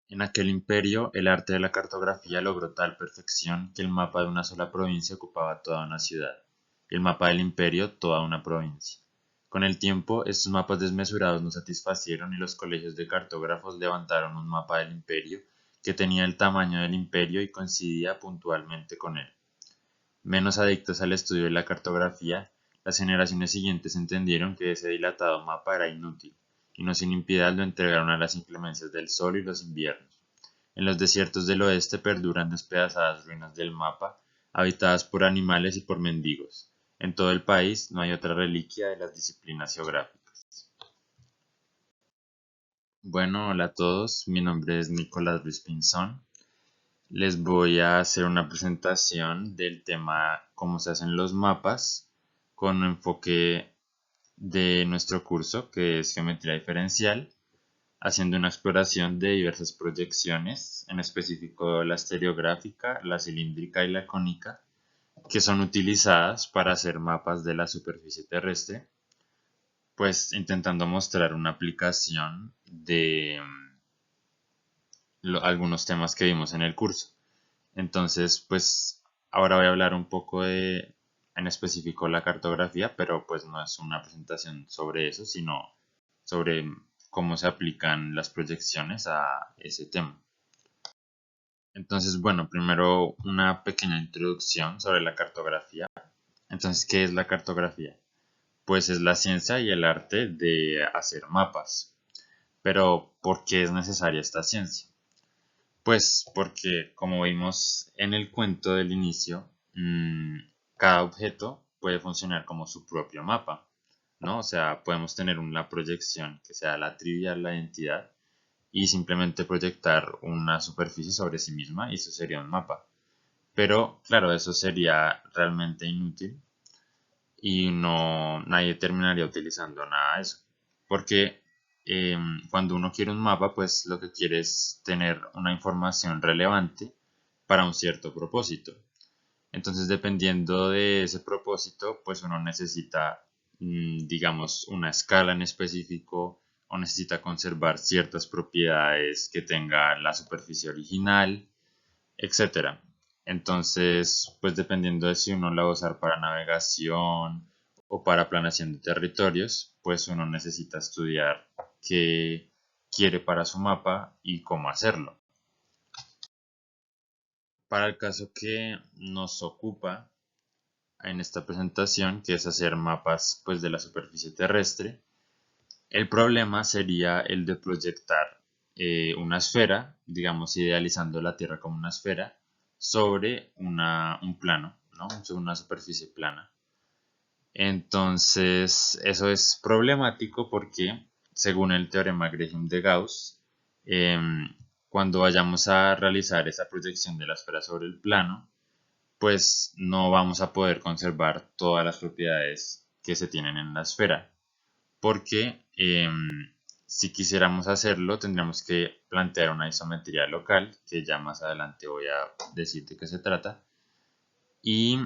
En aquel imperio, el arte de la cartografía logró tal perfección que el mapa de una sola provincia ocupaba toda una ciudad, y el mapa del imperio toda una provincia. Con el tiempo, estos mapas desmesurados no satisfacieron y los colegios de cartógrafos levantaron un mapa del imperio que tenía el tamaño del imperio y coincidía puntualmente con él. Menos adictos al estudio de la cartografía, las generaciones siguientes entendieron que ese dilatado mapa era inútil, y no sin impiedad lo entregaron a las inclemencias del sol y los inviernos. En los desiertos del oeste perduran despedazadas ruinas del mapa, habitadas por animales y por mendigos. En todo el país no hay otra reliquia de las disciplinas geográficas. Bueno, hola a todos, mi nombre es Nicolás Ruiz Pinzón. Les voy a hacer una presentación del tema cómo se hacen los mapas con un enfoque de nuestro curso que es geometría diferencial, haciendo una exploración de diversas proyecciones, en específico la estereográfica, la cilíndrica y la cónica, que son utilizadas para hacer mapas de la superficie terrestre, pues intentando mostrar una aplicación de algunos temas que vimos en el curso. Entonces, pues ahora voy a hablar un poco de, en específico, la cartografía, pero pues no es una presentación sobre eso, sino sobre cómo se aplican las proyecciones a ese tema. Entonces, bueno, primero una pequeña introducción sobre la cartografía. Entonces, ¿qué es la cartografía? Pues es la ciencia y el arte de hacer mapas. Pero, ¿por qué es necesaria esta ciencia? Pues porque, como vimos en el cuento del inicio, cada objeto puede funcionar como su propio mapa, ¿no? O sea, podemos tener una proyección que sea la trivial, la identidad, y simplemente proyectar una superficie sobre sí misma y eso sería un mapa. Pero, claro, eso sería realmente inútil y no nadie terminaría utilizando nada de eso. Porque cuando uno quiere un mapa, pues lo que quiere es tener una información relevante para un cierto propósito. Entonces, dependiendo de ese propósito, pues uno necesita, digamos, una escala en específico o necesita conservar ciertas propiedades que tenga la superficie original, etcétera. Entonces, pues dependiendo de si uno la va a usar para navegación o para planeación de territorios, pues uno necesita estudiar qué quiere para su mapa y cómo hacerlo. Para el caso que nos ocupa en esta presentación, que es hacer mapas pues de la superficie terrestre, el problema sería el de proyectar una esfera, digamos idealizando la Tierra como una esfera, sobre un plano, ¿no? Sobre una superficie plana. Entonces, eso es problemático porque, según el teorema Gresham de Gauss, cuando vayamos a realizar esa proyección de la esfera sobre el plano, pues no vamos a poder conservar todas las propiedades que se tienen en la esfera porque si quisiéramos hacerlo tendríamos que plantear una isometría local, que ya más adelante voy a decir de qué se trata, y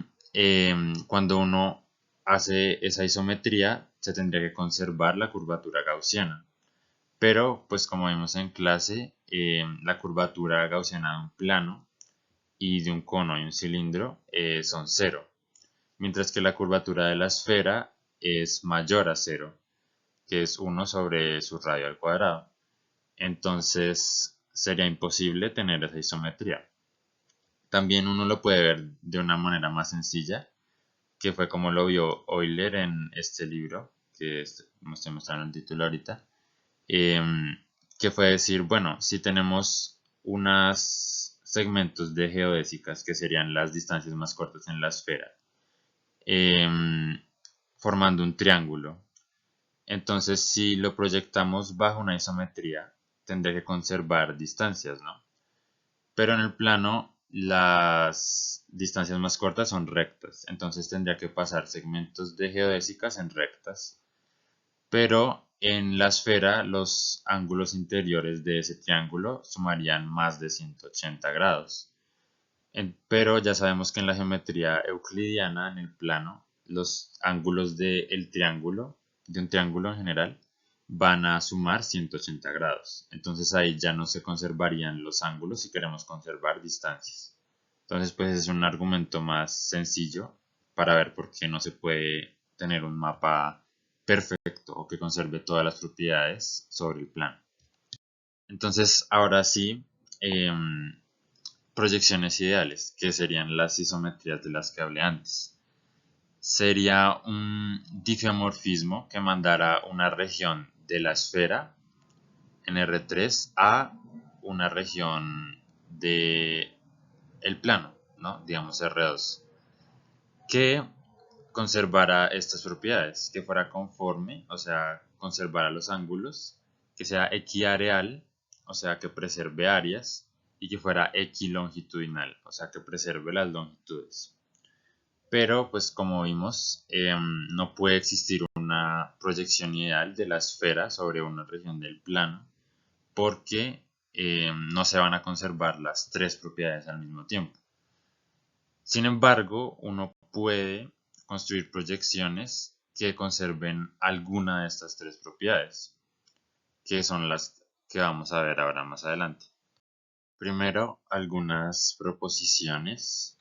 cuando uno hace esa isometría se tendría que conservar la curvatura gaussiana, pero pues como vimos en clase, la curvatura gaussiana de un plano y de un cono y un cilindro son cero, mientras que la curvatura de la esfera es mayor a cero, que es 1 sobre su radio al cuadrado. Entonces sería imposible tener esa isometría. También uno lo puede ver de una manera más sencilla, que fue como lo vio Euler en este libro, que me estoy mostrando el título ahorita, que fue decir, bueno, si tenemos unos segmentos de geodésicas, que serían las distancias más cortas en la esfera, em, formando un triángulo. Entonces, si lo proyectamos bajo una isometría, tendré que conservar distancias, ¿no? Pero en el plano, las distancias más cortas son rectas. Entonces tendría que pasar segmentos de geodésicas en rectas. Pero en la esfera, los ángulos interiores de ese triángulo sumarían más de 180 grados. Pero ya sabemos que en la geometría euclidiana, en el plano, los ángulos de un triángulo en general, van a sumar 180 grados. Entonces ahí ya no se conservarían los ángulos si queremos conservar distancias. Entonces pues es un argumento más sencillo para ver por qué no se puede tener un mapa perfecto o que conserve todas las propiedades sobre el plano. Entonces ahora sí, proyecciones ideales, que serían las isometrías de las que hablé antes. Sería un diffeomorfismo que mandara una región de la esfera en R3 a una región de el plano, ¿no? Digamos R2, que conservara estas propiedades, que fuera conforme, o sea, conservara los ángulos, que sea equiareal, o sea, que preserve áreas, y que fuera equilongitudinal, o sea, que preserve las longitudes. Pero, pues como vimos, no puede existir una proyección ideal de la esfera sobre una región del plano, porque no se van a conservar las tres propiedades al mismo tiempo. Sin embargo, uno puede construir proyecciones que conserven alguna de estas tres propiedades, que son las que vamos a ver ahora más adelante. Primero, algunas proposiciones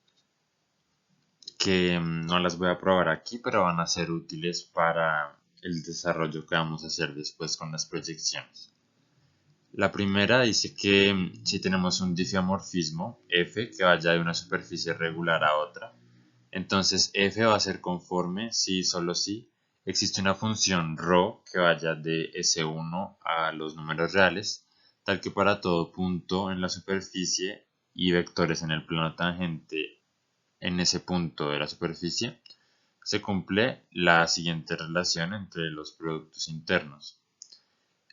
que no las voy a probar aquí, pero van a ser útiles para el desarrollo que vamos a hacer después con las proyecciones. La primera dice que si tenemos un diffeomorfismo f que vaya de una superficie regular a otra, entonces f va a ser conforme si y solo si existe una función ρ que vaya de S1 a los números reales, tal que para todo punto en la superficie y vectores en el plano tangente en ese punto de la superficie, se cumple la siguiente relación entre los productos internos.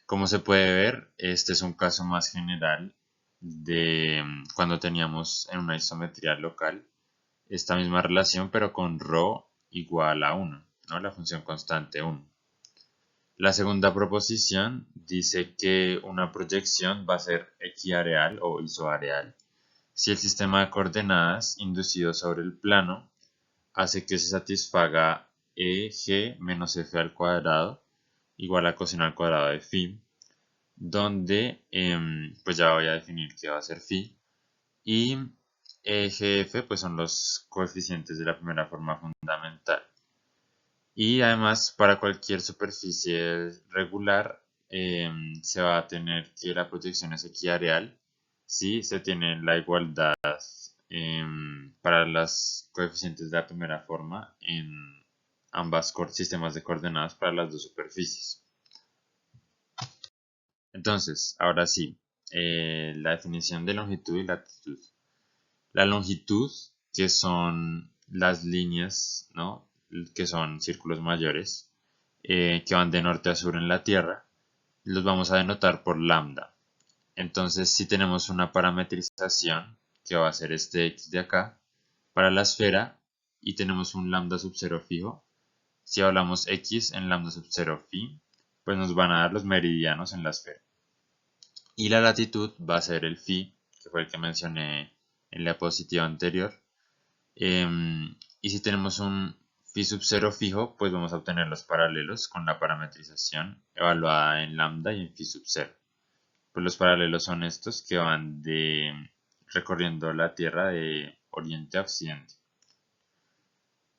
Como se puede ver, este es un caso más general de cuando teníamos en una isometría local esta misma relación, pero con ρ igual a 1, ¿no? La función constante 1. La segunda proposición dice que una proyección va a ser equiareal o isoareal si el sistema de coordenadas inducido sobre el plano hace que se satisfaga EG menos F al cuadrado igual a coseno al cuadrado de phi, donde pues ya voy a definir qué va a ser phi, y EGF pues son los coeficientes de la primera forma fundamental. Y además para cualquier superficie regular se va a tener que la proyección es equiareal si se tiene la igualdad para los coeficientes de la primera forma en ambos sistemas de coordenadas para las dos superficies. Entonces, ahora sí, la definición de longitud y latitud. La longitud, que son las líneas, ¿no? Que son círculos mayores, que van de norte a sur en la Tierra, los vamos a denotar por lambda. Entonces, si tenemos una parametrización, que va a ser este x de acá, para la esfera, y tenemos un lambda sub 0 fijo, si hablamos x en lambda sub 0 phi, pues nos van a dar los meridianos en la esfera. Y la latitud va a ser el phi, que fue el que mencioné en la diapositiva anterior. Y si tenemos un phi sub 0 fijo, pues vamos a obtener los paralelos con la parametrización evaluada en lambda y en phi sub 0. Pues los paralelos son estos que van recorriendo la Tierra de oriente a occidente.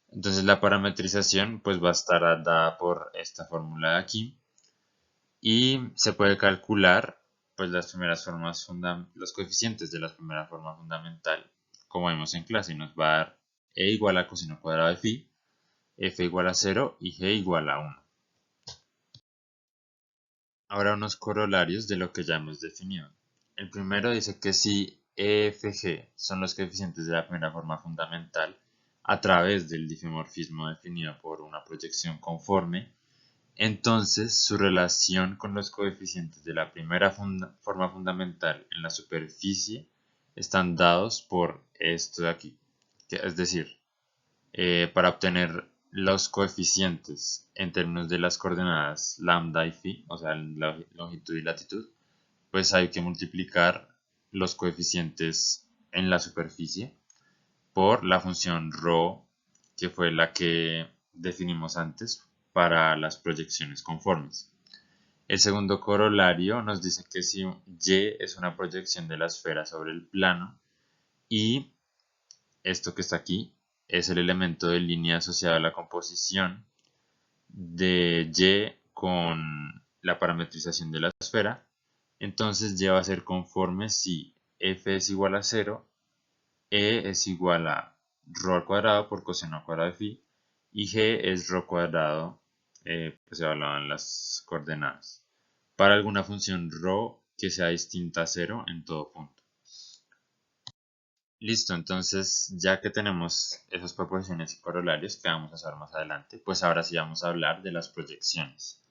Entonces la parametrización pues va a estar dada por esta fórmula de aquí y se puede calcular pues las primeras formas los coeficientes de la primera forma fundamental, como vimos en clase, y nos va a dar e igual a coseno cuadrado de phi, f igual a 0 y g igual a 1. Ahora unos corolarios de lo que ya hemos definido. El primero dice que si e, f, g son los coeficientes de la primera forma fundamental a través del diffeomorfismo definido por una proyección conforme, entonces su relación con los coeficientes de la primera forma fundamental en la superficie están dados por esto de aquí. Es decir, para obtener los coeficientes en términos de las coordenadas lambda y phi, o sea, la longitud y latitud, pues hay que multiplicar los coeficientes en la superficie por la función ρ, que fue la que definimos antes para las proyecciones conformes. El segundo corolario nos dice que si Y es una proyección de la esfera sobre el plano y esto que está aquí es el elemento de línea asociado a la composición de Y con la parametrización de la esfera, entonces Y va a ser conforme si f es igual a 0, e es igual a ρ al cuadrado por coseno al cuadrado de phi y g es ρ cuadrado, pues evaluado en las coordenadas, para alguna función ρ que sea distinta a 0 en todo punto. Listo, entonces ya que tenemos esas proporciones y corolarios que vamos a usar más adelante, pues ahora sí vamos a hablar de las proyecciones.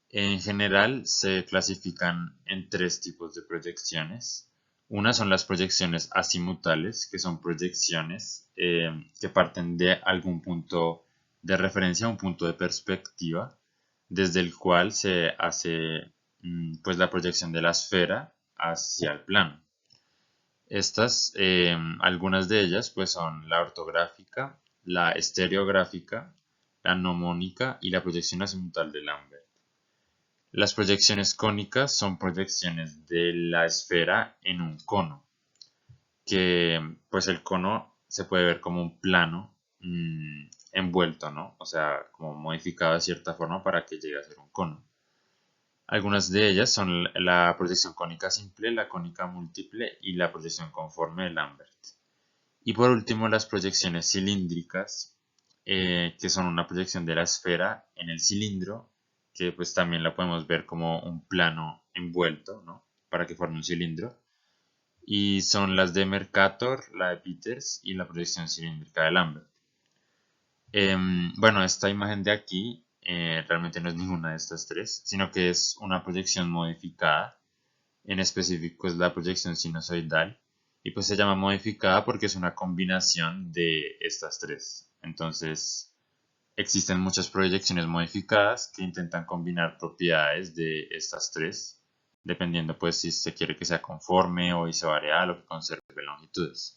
En general se clasifican en tres tipos de proyecciones. Una son las proyecciones azimutales, que son proyecciones que parten de algún punto de referencia, un punto de perspectiva, desde el cual se hace pues la proyección de la esfera hacia el plano. Estas, algunas de ellas, pues son la ortográfica, la estereográfica, la nomónica y la proyección azimutal de Lambert. Las proyecciones cónicas son proyecciones de la esfera en un cono, que pues el cono se puede ver como un plano envuelto, ¿no? O sea, como modificado de cierta forma para que llegue a ser un cono. Algunas de ellas son la proyección cónica simple, la cónica múltiple y la proyección conforme de Lambert. Y por último, las proyecciones cilíndricas, que son una proyección de la esfera en el cilindro, que pues también la podemos ver como un plano envuelto, ¿no? Para que forme un cilindro. Y son las de Mercator, la de Peters y la proyección cilíndrica de Lambert. Bueno, esta imagen de aquí realmente no es ninguna de estas tres, sino que es una proyección modificada. En específico es la proyección sinusoidal y pues se llama modificada porque es una combinación de estas tres. Entonces existen muchas proyecciones modificadas que intentan combinar propiedades de estas tres, dependiendo pues si se quiere que sea conforme o isovarial o que conserve longitudes.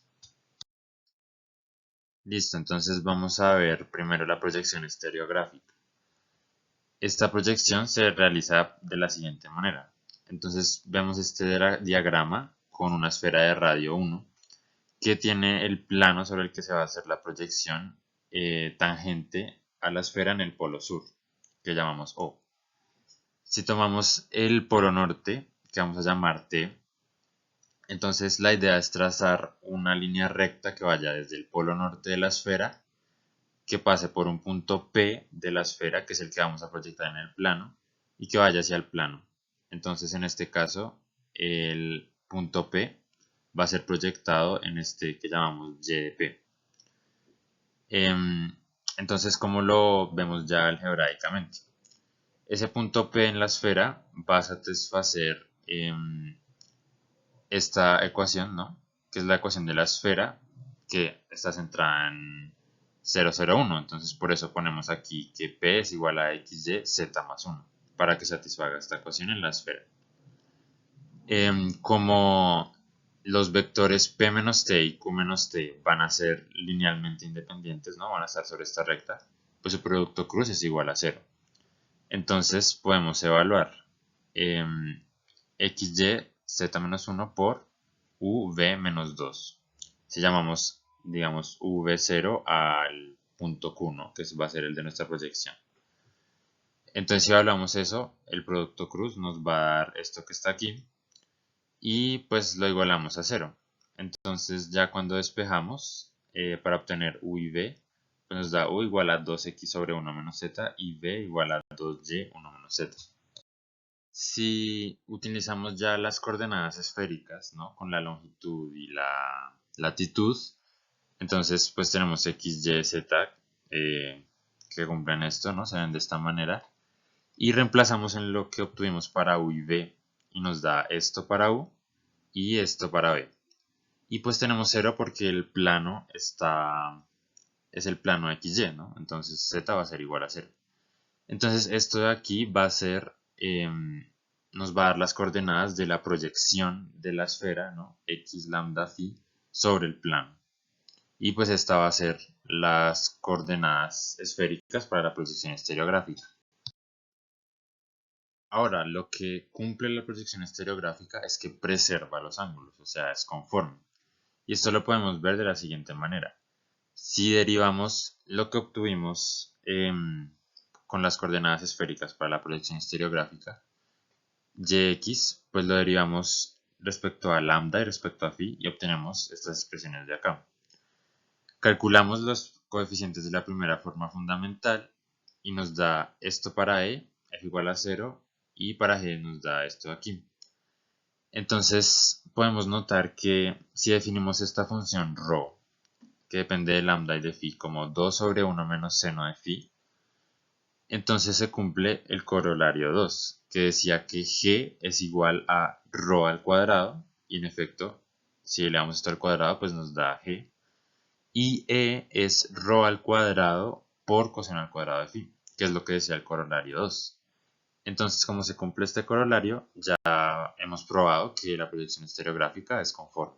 Listo, entonces vamos a ver primero la proyección estereográfica. Esta proyección se realiza de la siguiente manera. Entonces vemos este diagrama con una esfera de radio 1 que tiene el plano sobre el que se va a hacer la proyección tangente a la esfera en el polo sur, que llamamos O. Si tomamos el polo norte, que vamos a llamar T, entonces la idea es trazar una línea recta que vaya desde el polo norte de la esfera, que pase por un punto P de la esfera, que es el que vamos a proyectar en el plano, y que vaya hacia el plano. Entonces en este caso, el punto P va a ser proyectado en este que llamamos Y de P. Entonces, ¿cómo lo vemos ya algebraicamente? Ese punto P en la esfera va a satisfacer esta ecuación, ¿no? Que es la ecuación de la esfera que está centrada en 0,01. Entonces, por eso ponemos aquí que P es igual a XY Z más 1 para que satisfaga esta ecuación en la esfera. Como los vectores P menos T y Q menos T van a ser linealmente independientes, ¿no? Van a estar sobre esta recta, pues su producto cruz es igual a 0. Entonces podemos evaluar XY Z menos 1 por UV menos 2. Si llamamos, digamos, UV0 al punto Q, ¿no? Que va a ser el de nuestra proyección. Entonces si evaluamos eso, el producto cruz nos va a dar esto que está aquí, y pues lo igualamos a 0. Entonces ya cuando despejamos, para obtener u y v, pues nos da u igual a 2x sobre 1 menos z y v igual a 2y 1 menos z. Si utilizamos ya las coordenadas esféricas, ¿no? Con la longitud y la latitud, entonces pues tenemos x, y, z que cumplen esto, ¿no? Se ven de esta manera. Y reemplazamos en lo que obtuvimos para u y v y nos da esto para u y esto para b. Y pues tenemos 0 porque el plano es el plano XY, ¿no? Entonces z va a ser igual a 0. Entonces esto de aquí va a ser, nos va a dar las coordenadas de la proyección de la esfera, ¿no? X lambda phi sobre el plano. Y pues esta va a ser las coordenadas esféricas para la proyección estereográfica. Ahora, lo que cumple la proyección estereográfica es que preserva los ángulos, o sea, es conforme. Y esto lo podemos ver de la siguiente manera. Si derivamos lo que obtuvimos con las coordenadas esféricas para la proyección estereográfica, Yx, pues lo derivamos respecto a lambda y respecto a phi y obtenemos estas expresiones de acá. Calculamos los coeficientes de la primera forma fundamental y nos da esto para f igual a 0, y para g nos da esto de aquí. Entonces podemos notar que si definimos esta función ρ, que depende de lambda y de phi, como 2 sobre 1 menos seno de phi, entonces se cumple el corolario 2, que decía que g es igual a ρ al cuadrado, y en efecto, si elevamos esto al cuadrado, pues nos da g, y e es ρ al cuadrado por coseno al cuadrado de phi, que es lo que decía el corolario 2. Entonces, como se cumple este corolario, ya hemos probado que la proyección estereográfica es conforme.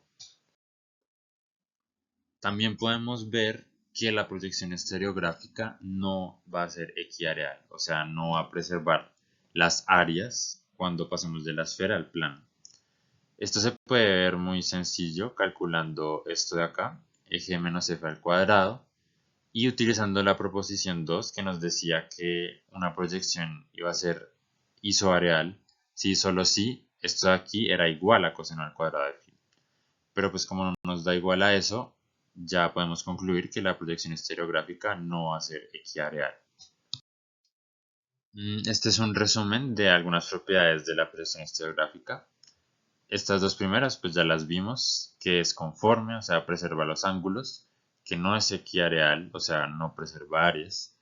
También podemos ver que la proyección estereográfica no va a ser equiareal, o sea, no va a preservar las áreas cuando pasemos de la esfera al plano. Esto se puede ver muy sencillo calculando esto de acá, g menos f al cuadrado, y utilizando la proposición 2 que nos decía que una proyección iba a ser isoareal si solo si esto de aquí era igual a coseno al cuadrado de phi. Pero pues como no nos da igual a eso, ya podemos concluir que la proyección estereográfica no va a ser equiareal. Este es un resumen de algunas propiedades de la proyección estereográfica. Estas dos primeras pues ya las vimos, que es conforme, o sea, preserva los ángulos, que no es equiareal, o sea, no preserva áreas.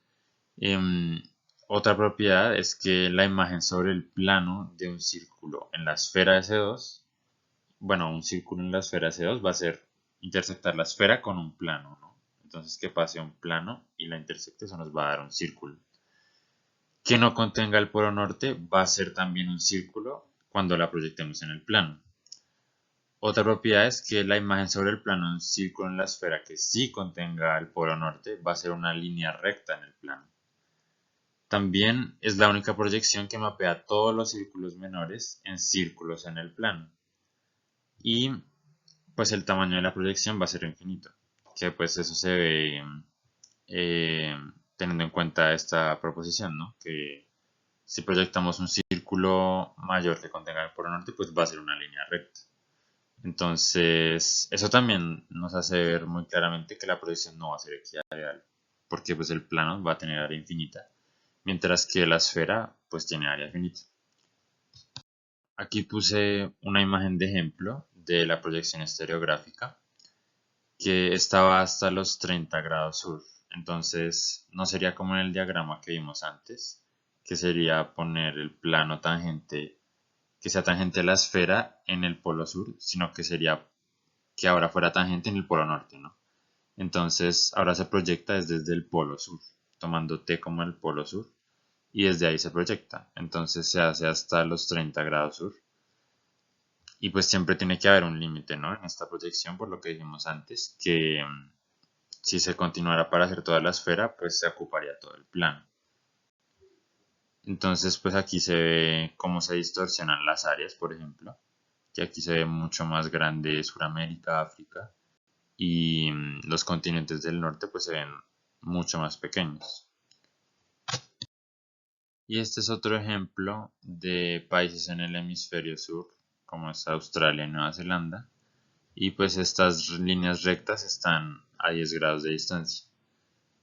Otra propiedad es que la imagen sobre el plano de un círculo en la esfera de C2, bueno, un círculo en la esfera de C2 va a ser intersectar la esfera con un plano, ¿no? Entonces que pase un plano y la intersecte, eso nos va a dar un círculo. Que no contenga el polo norte va a ser también un círculo cuando la proyectemos en el plano. Otra propiedad es que la imagen sobre el plano de un círculo en la esfera que sí contenga el polo norte va a ser una línea recta en el plano. También es la única proyección que mapea todos los círculos menores en círculos en el plano. Y pues el tamaño de la proyección va a ser infinito, que pues eso se ve eh, teniendo en cuenta esta proposición, ¿no? Que si proyectamos un círculo mayor que contenga el polo norte, pues va a ser una línea recta. Entonces, eso también nos hace ver muy claramente que la proyección no va a ser equireal, porque pues el plano va a tener área infinita, mientras que la esfera pues tiene área finita. Aquí puse una imagen de ejemplo de la proyección estereográfica que estaba hasta los 30 grados sur. Entonces no sería como en el diagrama que vimos antes, que sería poner el plano tangente, que sea tangente a la esfera en el polo sur, sino que sería que ahora fuera tangente en el polo norte, ¿no? Entonces ahora se proyecta desde el polo sur, tomando T como el polo sur, y desde ahí se proyecta. Entonces se hace hasta los 30 grados sur. Y pues siempre tiene que haber un límite, ¿no? En esta proyección, por lo que dijimos antes, que si se continuara para hacer toda la esfera, pues se ocuparía todo el plano. Entonces, pues aquí se ve cómo se distorsionan las áreas, por ejemplo, que aquí se ve mucho más grande Sudamérica, África, y los continentes del norte pues se ven mucho más pequeños. Y este es otro ejemplo de países en el hemisferio sur, como es Australia y Nueva Zelanda, y pues estas líneas rectas están a 10 grados de distancia.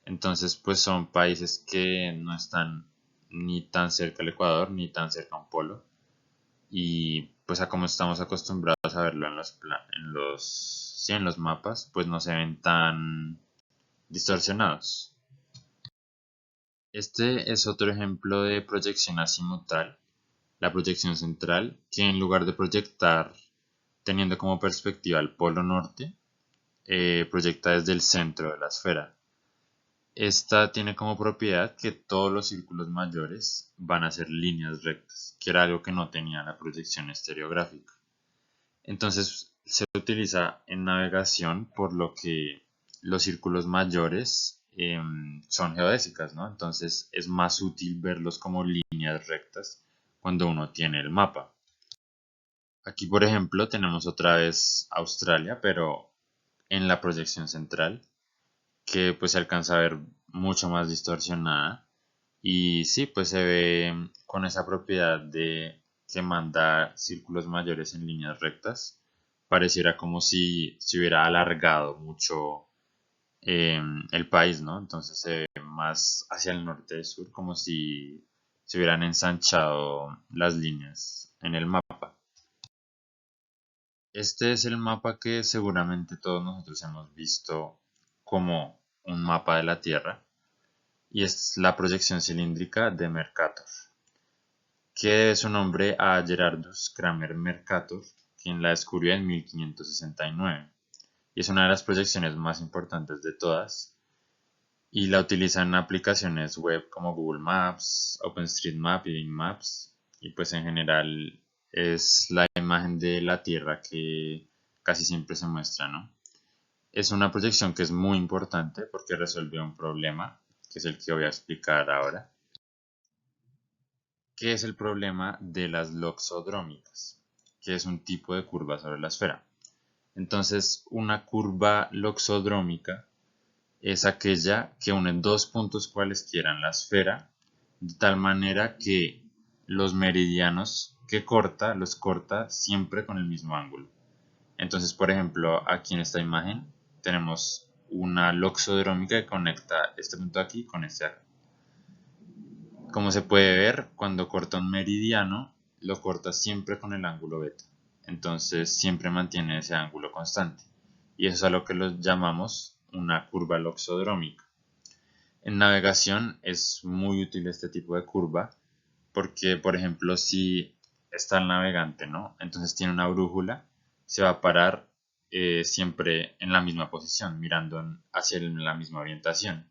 Entonces pues son países que no están ni tan cerca al Ecuador ni tan cerca a un polo, y pues a como estamos acostumbrados a verlo en los mapas, pues no se ven tan distorsionados. Este es otro ejemplo de proyección azimutal, la proyección central, que en lugar de proyectar teniendo como perspectiva el polo norte, proyecta desde el centro de la esfera. Esta tiene como propiedad que todos los círculos mayores van a ser líneas rectas, que era algo que no tenía la proyección estereográfica. Entonces se utiliza en navegación por lo que los círculos mayores son geodésicas, ¿no? Entonces es más útil verlos como líneas rectas cuando uno tiene el mapa. Aquí, por ejemplo, tenemos otra vez Australia, pero en la proyección central, que pues se alcanza a ver mucho más distorsionada. Y sí, pues se ve con esa propiedad de que manda círculos mayores en líneas rectas. Pareciera como si se hubiera alargado mucho el país, ¿no? Entonces se ve más hacia el norte y sur, como si se hubieran ensanchado las líneas en el mapa. Este es el mapa que seguramente todos nosotros hemos visto como un mapa de la Tierra y es la proyección cilíndrica de Mercator, que debe su nombre a Gerardus Kramer Mercator, quien la descubrió en 1569, y es una de las proyecciones más importantes de todas, y la utilizan en aplicaciones web como Google Maps, OpenStreetMap y Bing Maps, y pues en general es la imagen de la Tierra que casi siempre se muestra, ¿no? Es una proyección que es muy importante porque resuelve un problema, que es el que voy a explicar ahora, que es el problema de las loxodrómicas, que es un tipo de curva sobre la esfera. Entonces, una curva loxodrómica es aquella que une dos puntos cualesquiera en la esfera, de tal manera que los meridianos que corta, los corta siempre con el mismo ángulo. Entonces, por ejemplo, aquí en esta imagen tenemos una loxodrómica que conecta este punto aquí con este aquí. Como se puede ver, cuando corta un meridiano, lo corta siempre con el ángulo beta. Entonces siempre mantiene ese ángulo constante. Y eso es a lo que lo llamamos una curva loxodrómica. En navegación es muy útil este tipo de curva porque, por ejemplo, si está el navegante, ¿no? Entonces tiene una brújula, se va a parar siempre en la misma posición, mirando hacia la misma orientación.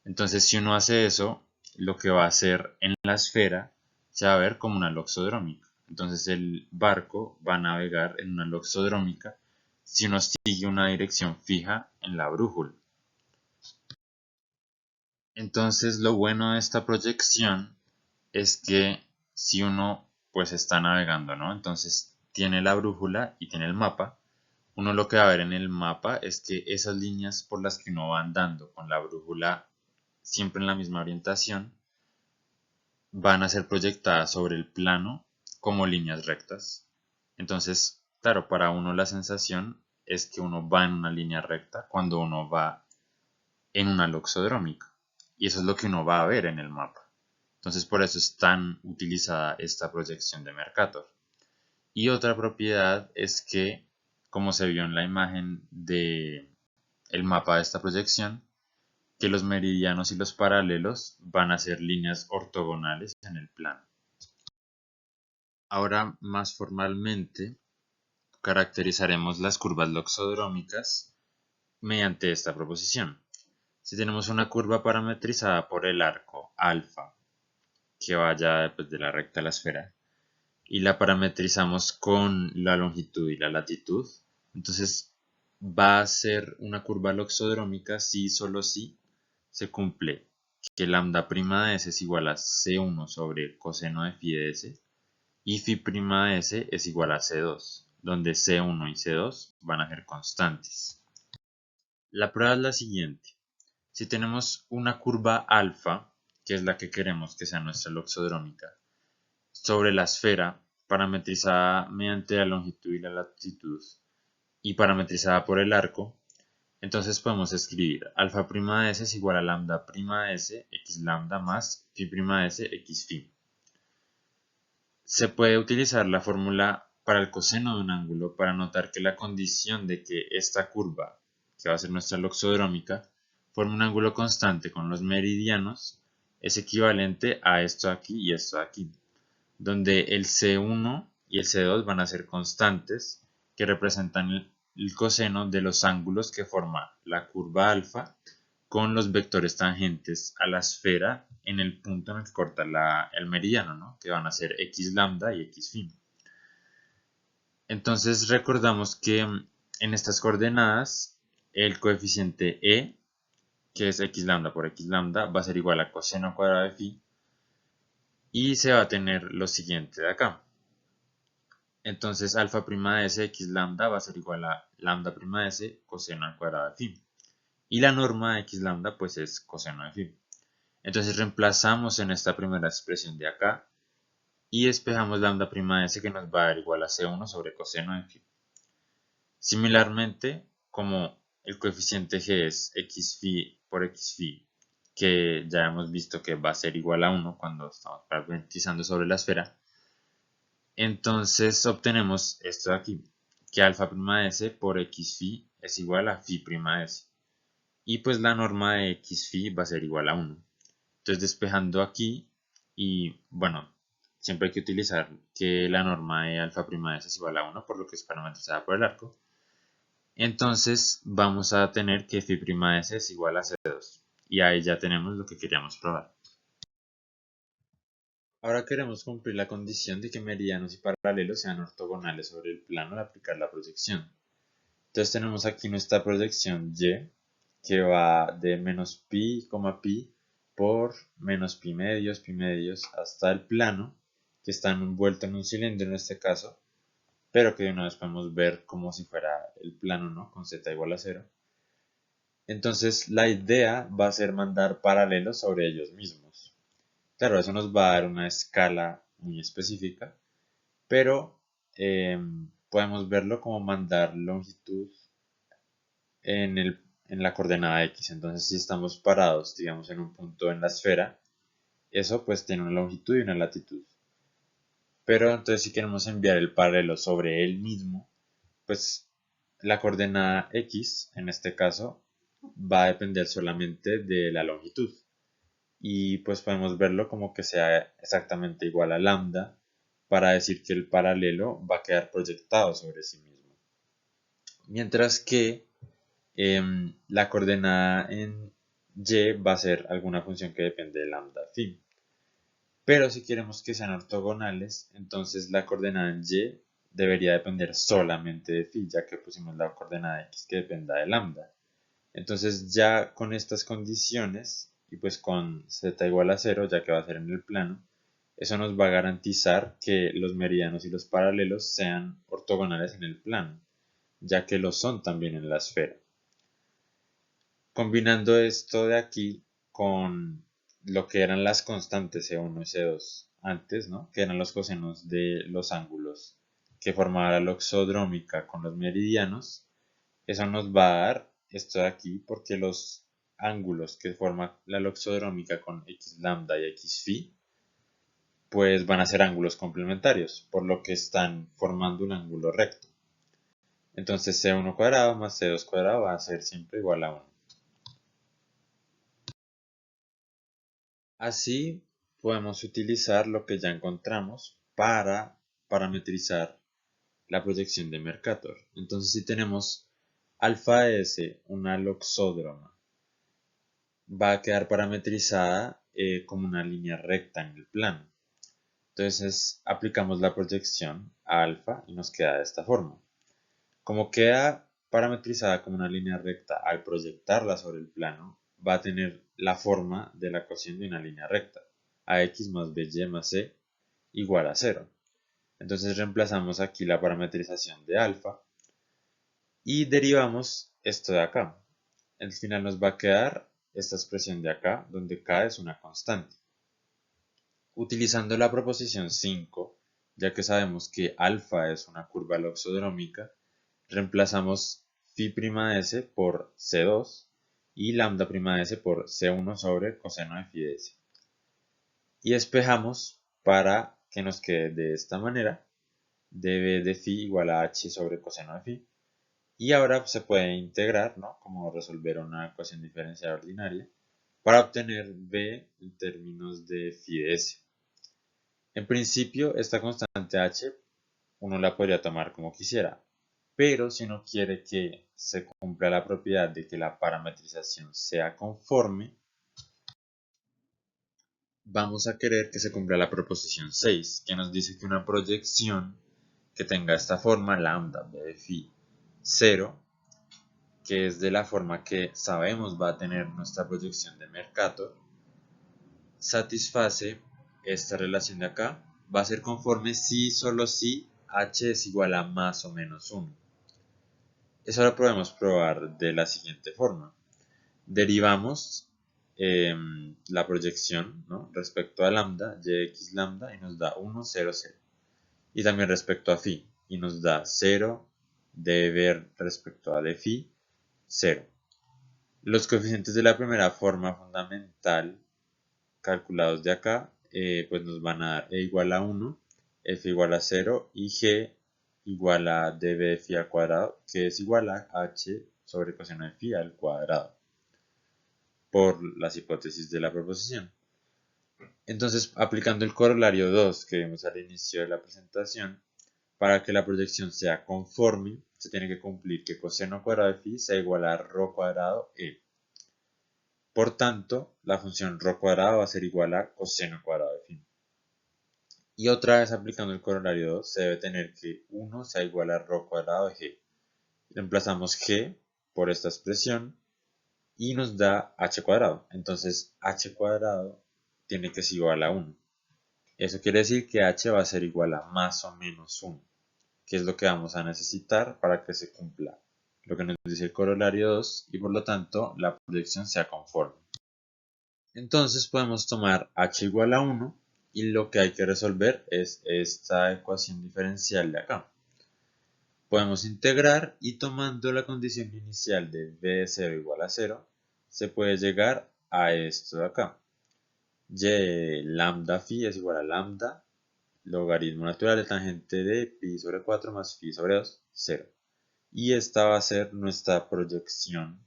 Entonces, si uno hace eso, lo que va a hacer en la esfera se va a ver como una loxodrómica. Entonces, el barco va a navegar en una loxodrómica si uno sigue una dirección fija en la brújula. Entonces, lo bueno de esta proyección es que si uno pues está navegando, ¿no? Entonces, tiene la brújula y tiene el mapa. Uno lo que va a ver en el mapa es que esas líneas por las que uno va andando con la brújula siempre en la misma orientación van a ser proyectadas sobre el plano como líneas rectas. Entonces, claro, para uno la sensación es que uno va en una línea recta cuando uno va en una loxodrómica. Y eso es lo que uno va a ver en el mapa. Entonces, por eso es tan utilizada esta proyección de Mercator. Y otra propiedad es que, como se vio en la imagen de el mapa de esta proyección, que los meridianos y los paralelos van a ser líneas ortogonales en el plano. Ahora, más formalmente, caracterizaremos las curvas loxodrómicas mediante esta proposición. Si tenemos una curva parametrizada por el arco alfa, que vaya pues, de la recta a la esfera, y la parametrizamos con la longitud y la latitud, entonces va a ser una curva loxodrómica si solo si se cumple que lambda' de s es igual a c1 sobre coseno de phi de s y phi' de s es igual a c2, donde c1 y c2 van a ser constantes. La prueba es la siguiente. Si tenemos una curva alfa, que es la que queremos que sea nuestra loxodrómica, sobre la esfera, parametrizada mediante la longitud y la latitud, y parametrizada por el arco, entonces podemos escribir alfa' de s es igual a lambda' de s x lambda más phi' de s x phi. Se puede utilizar la fórmula para el coseno de un ángulo para notar que la condición de que esta curva, que va a ser nuestra loxodrómica, forme un ángulo constante con los meridianos, es equivalente a esto aquí y esto aquí, donde el C1 y el C2 van a ser constantes que representan el coseno de los ángulos que forma la curva alfa con los vectores tangentes a la esfera en el punto en el que corta el meridiano, ¿no? Que van a ser x lambda y x phi. Entonces recordamos que en estas coordenadas el coeficiente e, que es x lambda por x lambda, va a ser igual a coseno cuadrado de phi, y se va a tener lo siguiente de acá. Entonces alfa prima de s x lambda va a ser igual a lambda prima de s coseno al cuadrado de phi. Y la norma de x lambda pues es coseno de phi. Entonces reemplazamos en esta primera expresión de acá y despejamos lambda prima de s que nos va a dar igual a c1 sobre coseno de phi. Similarmente, como el coeficiente g es x phi por x phi, que ya hemos visto que va a ser igual a 1 cuando estamos parametrizando sobre la esfera, entonces obtenemos esto de aquí, que alfa prima de s por x phi es igual a phi prima de s. Y pues la norma de x phi va a ser igual a 1. Entonces despejando aquí, y bueno, siempre hay que utilizar que la norma de alfa prima de s es igual a 1, por lo que es parametrizada por el arco. Entonces vamos a tener que phi' de s es igual a c2. Y ahí ya tenemos lo que queríamos probar. Ahora queremos cumplir la condición de que meridianos y paralelos sean ortogonales sobre el plano al aplicar la proyección. Entonces tenemos aquí nuestra proyección y, que va de menos pi, pi por menos pi medios hasta el plano, que está envuelto en un cilindro en este caso, pero que de una vez podemos ver como si fuera el plano, ¿no? Con z igual a 0. Entonces la idea va a ser mandar paralelos sobre ellos mismos. Claro, eso nos va a dar una escala muy específica, pero podemos verlo como mandar longitud en la coordenada x. Entonces si estamos parados, digamos, en un punto en la esfera, eso pues tiene una longitud y una latitud. Pero entonces si queremos enviar el paralelo sobre él mismo, pues la coordenada x, en este caso, va a depender solamente de la longitud. Y pues podemos verlo como que sea exactamente igual a lambda para decir que el paralelo va a quedar proyectado sobre sí mismo. Mientras que la coordenada en y va a ser alguna función que depende de lambda phi. Pero si queremos que sean ortogonales, entonces la coordenada en y debería depender solamente de phi, ya que pusimos la coordenada x que dependa de lambda. Entonces ya con estas condiciones, y pues con z igual a 0, ya que va a ser en el plano, eso nos va a garantizar que los meridianos y los paralelos sean ortogonales en el plano, ya que lo son también en la esfera. Combinando esto de aquí con lo que eran las constantes C1 y C2 antes, ¿no? Que eran los cosenos de los ángulos que formaba la loxodrómica con los meridianos, eso nos va a dar esto de aquí porque los ángulos que forma la loxodrómica con x lambda y x phi pues van a ser ángulos complementarios, por lo que están formando un ángulo recto. Entonces C1 cuadrado más C2 cuadrado va a ser siempre igual a 1. Así podemos utilizar lo que ya encontramos para parametrizar la proyección de Mercator. Entonces si tenemos alfa S, una loxódroma, va a quedar parametrizada como una línea recta en el plano. Entonces aplicamos la proyección a alfa y nos queda de esta forma. Como queda parametrizada como una línea recta al proyectarla sobre el plano, va a tener la forma de la ecuación de una línea recta, ax más by más c igual a 0. Entonces reemplazamos aquí la parametrización de alfa y derivamos esto de acá. Al final nos va a quedar esta expresión de acá, donde k es una constante. Utilizando la proposición 5, ya que sabemos que alfa es una curva loxodrómica, reemplazamos phi' de s por c2 y lambda' de s por c1 sobre coseno de phi de s. Y despejamos para que nos quede de esta manera, db de phi igual a h sobre coseno de phi. Y ahora se puede integrar, ¿no? Como resolver una ecuación diferencial ordinaria, para obtener b en términos de phi de s. En principio, esta constante h uno la podría tomar como quisiera, pero si uno quiere que se cumpla la propiedad de que la parametrización sea conforme, vamos a querer que se cumpla la proposición 6, que nos dice que una proyección que tenga esta forma, lambda b de phi 0, que es de la forma que sabemos va a tener nuestra proyección de Mercator, satisface esta relación de acá va a ser conforme si, solo si h es igual a más o menos 1. Eso lo podemos probar de la siguiente forma. Derivamos la proyección, ¿no?, respecto a lambda, yx lambda, y nos da 1, 0, 0. Y también respecto a phi, y nos da 0 db respecto a de phi, 0. Los coeficientes de la primera forma fundamental calculados de acá, pues nos van a dar e igual a 1, f igual a 0 y g igual a db phi al cuadrado, que es igual a h sobre coseno de phi al cuadrado, por las hipótesis de la proposición. Entonces, aplicando el corolario 2 que vimos al inicio de la presentación, para que la proyección sea conforme, se tiene que cumplir que coseno cuadrado de phi sea igual a rho cuadrado e. Por tanto, la función rho cuadrado va a ser igual a coseno cuadrado de phi. Y otra vez aplicando el corolario 2, se debe tener que 1 sea igual a rho cuadrado de g. Reemplazamos g por esta expresión y nos da h cuadrado. Entonces, h cuadrado tiene que ser igual a 1. Eso quiere decir que h va a ser igual a más o menos 1, que es lo que vamos a necesitar para que se cumpla lo que nos dice el corolario 2 y por lo tanto la proyección sea conforme. Entonces podemos tomar h igual a 1 y lo que hay que resolver es esta ecuación diferencial de acá. Podemos integrar y tomando la condición inicial de b de 0 igual a 0, se puede llegar a esto de acá. Y lambda phi es igual a lambda logaritmo natural de tangente de pi sobre 4 más phi sobre 2, 0. Y esta va a ser nuestra proyección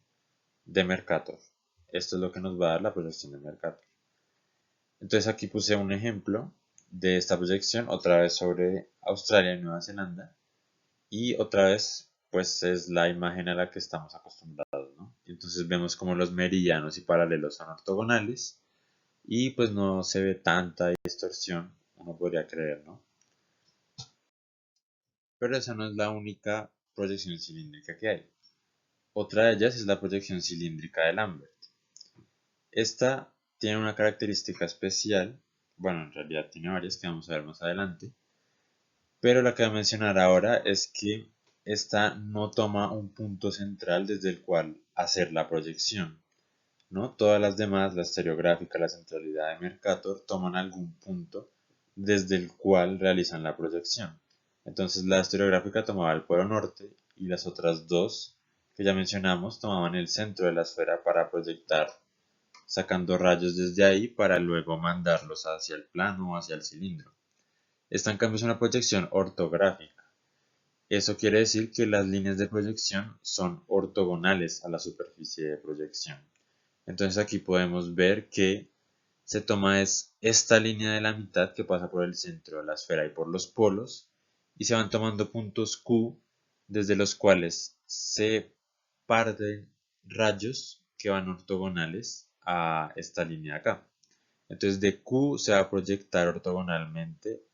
de Mercator. Esto es lo que nos va a dar la proyección de Mercator. Entonces aquí puse un ejemplo de esta proyección, otra vez sobre Australia y Nueva Zelanda. Y otra vez, pues es la imagen a la que estamos acostumbrados, ¿no? Entonces vemos como los meridianos y paralelos son ortogonales y pues no se ve tanta distorsión, uno podría creer, ¿no? Pero esa no es la única proyección cilíndrica que hay. Otra de ellas es la proyección cilíndrica de Lambert. Esta tiene una característica especial, bueno, en realidad tiene varias que vamos a ver más adelante, pero la que voy a mencionar ahora es que esta no toma un punto central desde el cual hacer la proyección, ¿no? Todas las demás, la estereográfica, la centralidad de Mercator, toman algún punto desde el cual realizan la proyección. Entonces la estereográfica tomaba el polo norte y las otras dos que ya mencionamos tomaban el centro de la esfera para proyectar, sacando rayos desde ahí para luego mandarlos hacia el plano o hacia el cilindro. Esta en cambio es una proyección ortográfica. Eso quiere decir que las líneas de proyección son ortogonales a la superficie de proyección. Entonces aquí podemos ver que se toma esta línea de la mitad que pasa por el centro de la esfera y por los polos y se van tomando puntos Q desde los cuales se parten rayos que van ortogonales a esta línea de acá. Entonces de Q se va a proyectar ortogonalmente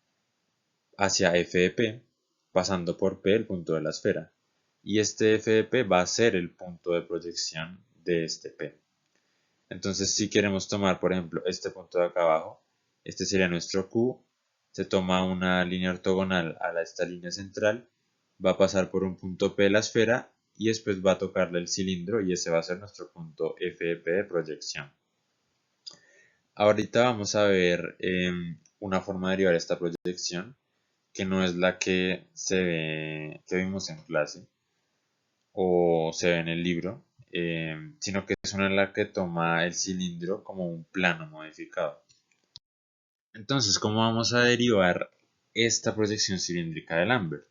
hacia f de p, pasando por P el punto de la esfera. Y este f de p va a ser el punto de proyección de este P. Entonces si queremos tomar, por ejemplo, este punto de acá abajo, este sería nuestro Q, se toma una línea ortogonal a esta línea central, va a pasar por un punto P de la esfera y después va a tocarle el cilindro y ese va a ser nuestro punto f de p de proyección. Ahorita vamos a ver una forma de derivar esta proyección que no es la que que vimos en clase o se ve en el libro, sino que es una en la que toma el cilindro como un plano modificado. Entonces, ¿cómo vamos a derivar esta proyección cilíndrica de Lambert?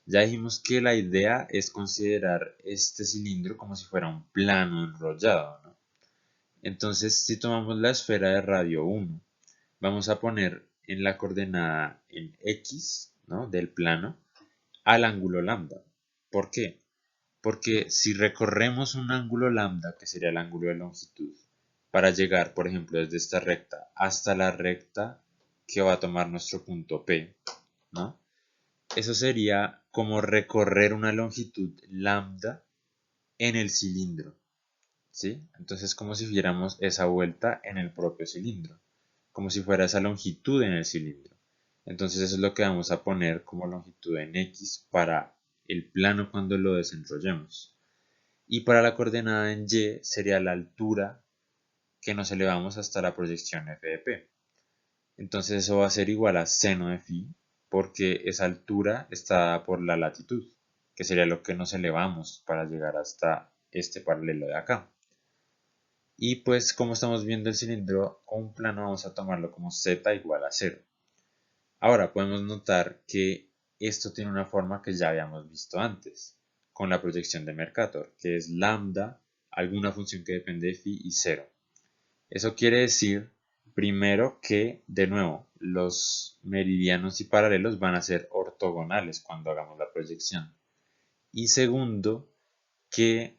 Ya dijimos que la idea es considerar este cilindro como si fuera un plano enrollado, ¿no? Entonces, si tomamos la esfera de radio 1, vamos a poner en la coordenada en X, ¿no?, del plano al ángulo lambda. ¿Por qué? Porque si recorremos un ángulo lambda, que sería el ángulo de longitud, para llegar, por ejemplo, desde esta recta hasta la recta que va a tomar nuestro punto P, ¿no? Eso sería como recorrer una longitud lambda en el cilindro, ¿sí? Entonces, como si hiciéramos esa vuelta en el propio cilindro. como si fuera esa longitud en el cilindro. Entonces eso es lo que vamos a poner como longitud en X para el plano cuando lo desenrollemos. Y para la coordenada en Y sería la altura que nos elevamos hasta la proyección f de p. Entonces eso va a ser igual a seno de phi, porque esa altura está dada por la latitud, que sería lo que nos elevamos para llegar hasta este paralelo de acá. Y pues como estamos viendo el cilindro con un plano, vamos a tomarlo como z igual a 0. Ahora podemos notar que esto tiene una forma que ya habíamos visto antes, con la proyección de Mercator, que es lambda, alguna función que depende de phi y 0. Eso quiere decir, primero, que, de nuevo, los meridianos y paralelos van a ser ortogonales cuando hagamos la proyección. Y segundo, que,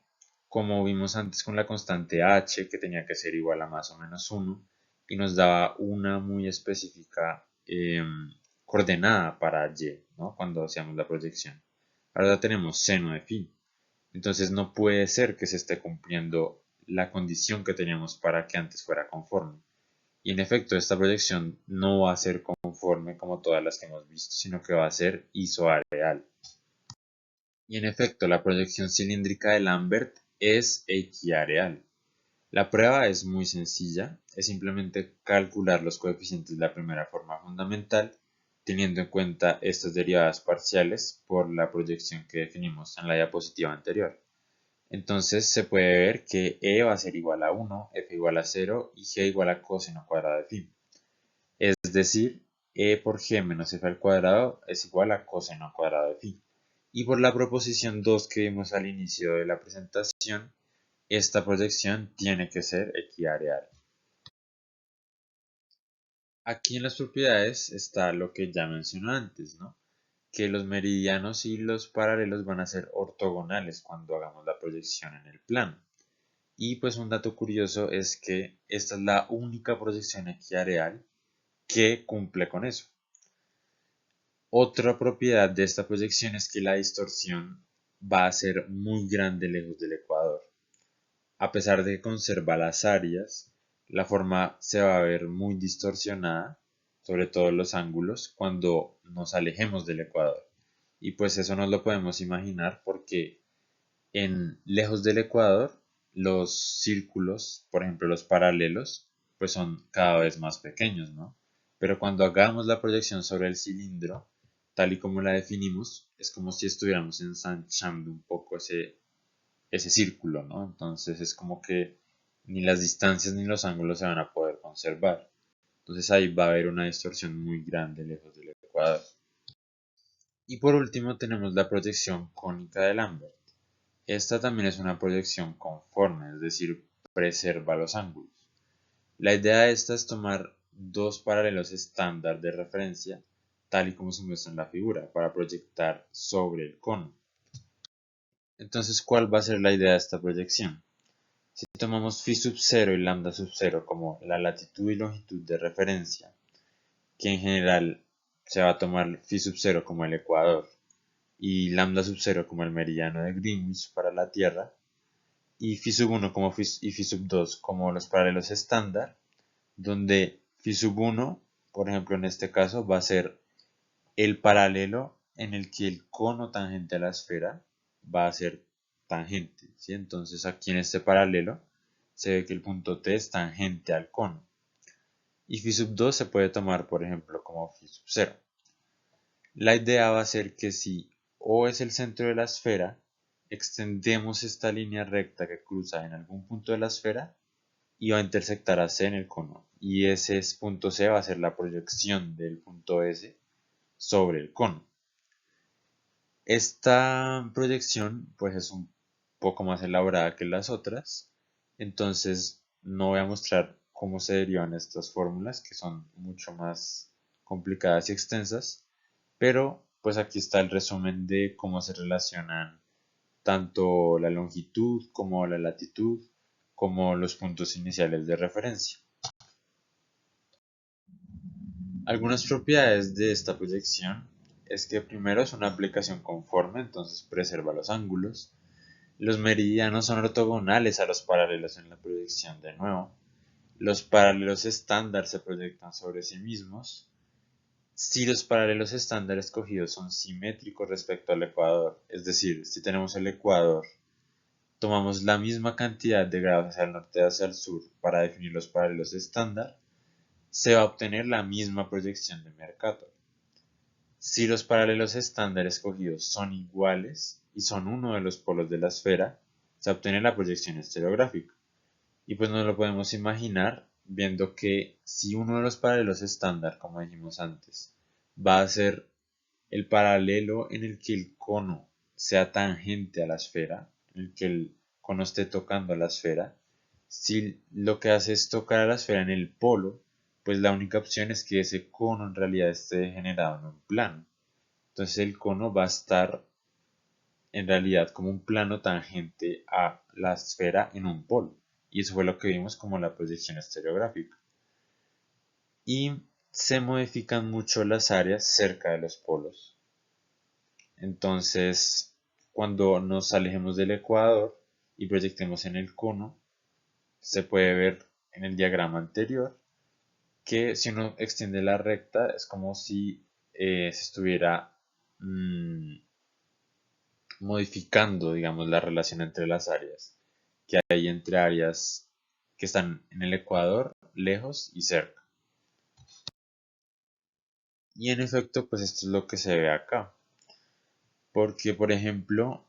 como vimos antes con la constante h, que tenía que ser igual a más o menos 1, y nos daba una muy específica coordenada para y, ¿no? Cuando hacíamos la proyección. Ahora tenemos seno de phi. Entonces no puede ser que se esté cumpliendo la condición que teníamos para que antes fuera conforme. Y en efecto, esta proyección no va a ser conforme como todas las que hemos visto, sino que va a ser isoareal. Y en efecto, la proyección cilíndrica de Lambert es equiareal. La prueba es muy sencilla, es simplemente calcular los coeficientes de la primera forma fundamental, teniendo en cuenta estas derivadas parciales por la proyección que definimos en la diapositiva anterior. Entonces se puede ver que E va a ser igual a 1, F igual a 0 y G igual a coseno cuadrado de phi. Es decir, E por G menos F al cuadrado es igual a coseno cuadrado de phi. Y por la proposición 2 que vimos al inicio de la presentación, esta proyección tiene que ser equiareal. Aquí en las propiedades está lo que ya mencioné antes, ¿no? Que los meridianos y los paralelos van a ser ortogonales cuando hagamos la proyección en el plano. Y pues un dato curioso es que esta es la única proyección equiareal que cumple con eso. Otra propiedad de esta proyección es que la distorsión va a ser muy grande lejos del ecuador. A pesar de que conserva las áreas, la forma se va a ver muy distorsionada, sobre todo los ángulos, cuando nos alejemos del ecuador. Y pues eso nos lo podemos imaginar porque lejos del ecuador los círculos, por ejemplo los paralelos, pues son cada vez más pequeños, ¿no? Pero cuando hagamos la proyección sobre el cilindro, tal y como la definimos, es como si estuviéramos ensanchando un poco ese círculo, ¿no? Entonces es como que ni las distancias ni los ángulos se van a poder conservar. Entonces ahí va a haber una distorsión muy grande lejos del ecuador. Y por último tenemos la proyección cónica de Lambert. Esta también es una proyección conforme, es decir, preserva los ángulos. La idea de esta es tomar dos paralelos estándar de referencia, tal y como se muestra en la figura, para proyectar sobre el cono. Entonces, ¿cuál va a ser la idea de esta proyección? Si tomamos phi sub 0 y lambda sub 0 como la latitud y longitud de referencia, que en general se va a tomar phi sub 0 como el ecuador y lambda sub 0 como el meridiano de Greenwich para la Tierra, y phi sub 1 y phi sub 2 como los paralelos estándar, donde phi sub 1, por ejemplo en este caso, va a ser el paralelo en el que el cono tangente a la esfera va a ser tangente, ¿sí? Entonces aquí en este paralelo se ve que el punto T es tangente al cono. Y phi sub 2 se puede tomar, por ejemplo, como phi sub 0. La idea va a ser que si O es el centro de la esfera, extendemos esta línea recta que cruza en algún punto de la esfera y va a intersectar a C en el cono. Y ese punto C va a ser la proyección del punto S sobre el cono. Esta proyección pues es un poco más elaborada que las otras, entonces no voy a mostrar cómo se derivan estas fórmulas que son mucho más complicadas y extensas, pero pues aquí está el resumen de cómo se relacionan tanto la longitud como la latitud como los puntos iniciales de referencia. Algunas propiedades de esta proyección es que primero es una aplicación conforme, entonces preserva los ángulos. Los meridianos son ortogonales a los paralelos en la proyección de nuevo. los paralelos estándar se proyectan sobre sí mismos si los paralelos estándar escogidos son simétricos respecto al ecuador. Es decir, si tenemos el ecuador, tomamos la misma cantidad de grados hacia el norte y hacia el sur para definir los paralelos estándar, se va a obtener la misma proyección de Mercator. Si los paralelos estándar escogidos son iguales y son uno de los polos de la esfera, se obtiene la proyección estereográfica. Y pues nos lo podemos imaginar viendo que si uno de los paralelos estándar, como dijimos antes, va a ser el paralelo en el que el cono sea tangente a la esfera, en el que el cono esté tocando a la esfera, si lo que hace es tocar a la esfera en el polo, pues la única opción es que ese cono en realidad esté generado en un plano. Entonces el cono va a estar en realidad como un plano tangente a la esfera en un polo. Y eso fue lo que vimos como la proyección estereográfica. Y se modifican mucho las áreas cerca de los polos. Entonces, cuando nos alejemos del ecuador y proyectemos en el cono, se puede ver en el diagrama anterior que si uno extiende la recta es como si se estuviera modificando, digamos, la relación entre las áreas que hay entre áreas que están en el ecuador, lejos y cerca. Y en efecto, pues esto es lo que se ve acá. Porque, por ejemplo,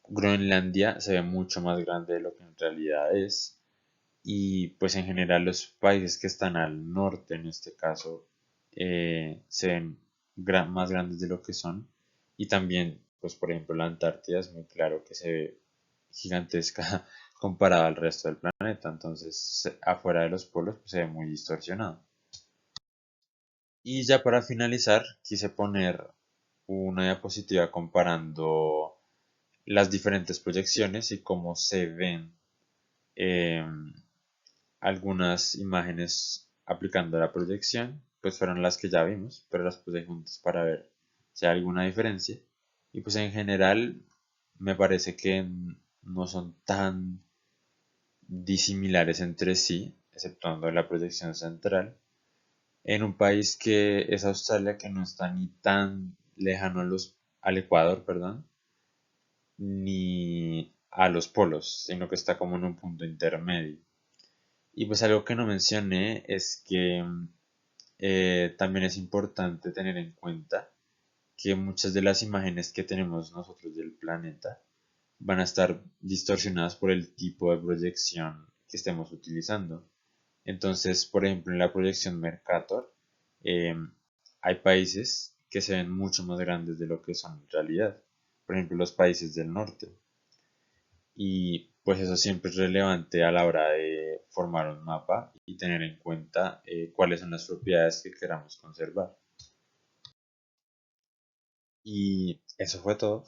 Groenlandia se ve mucho más grande de lo que en realidad es. Y pues en general los países que están al norte, en este caso, se ven más grandes de lo que son. Y también, pues por ejemplo, la Antártida es muy claro que se ve gigantesca comparada al resto del planeta. Entonces, afuera de los polos, pues, se ve muy distorsionado. Y ya para finalizar, quise poner una diapositiva comparando las diferentes proyecciones y cómo se ven algunas imágenes aplicando la proyección, pues fueron las que ya vimos, pero las puse juntas para ver si hay alguna diferencia. Y pues en general me parece que no son tan disimilares entre sí, exceptuando la proyección central, en un país que es Australia, que no está ni tan lejano al Ecuador, perdón, ni a los polos, sino que está como en un punto intermedio. Y pues algo que no mencioné es que también es importante tener en cuenta que muchas de las imágenes que tenemos nosotros del planeta van a estar distorsionadas por el tipo de proyección que estemos utilizando. Entonces, por ejemplo, en la proyección Mercator, eh, hay países que se ven mucho más grandes de lo que son en realidad. Por ejemplo, los países del norte. Y pues eso siempre es relevante a la hora de formar un mapa y tener en cuenta cuáles son las propiedades que queramos conservar. Y eso fue todo.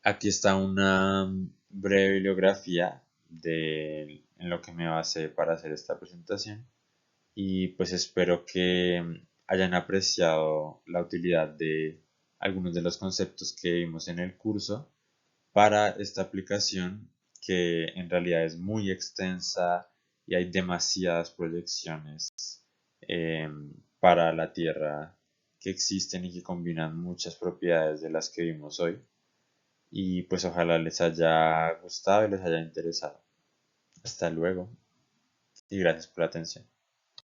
Aquí está una breve bibliografía en lo que me basé para hacer esta presentación. Y pues espero que hayan apreciado la utilidad de algunos de los conceptos que vimos en el curso para esta aplicación que en realidad es muy extensa y hay demasiadas proyecciones eh, para la Tierra que existen y que combinan muchas propiedades de las que vimos hoy. Y pues ojalá les haya gustado y les haya interesado. Hasta luego y gracias por la atención.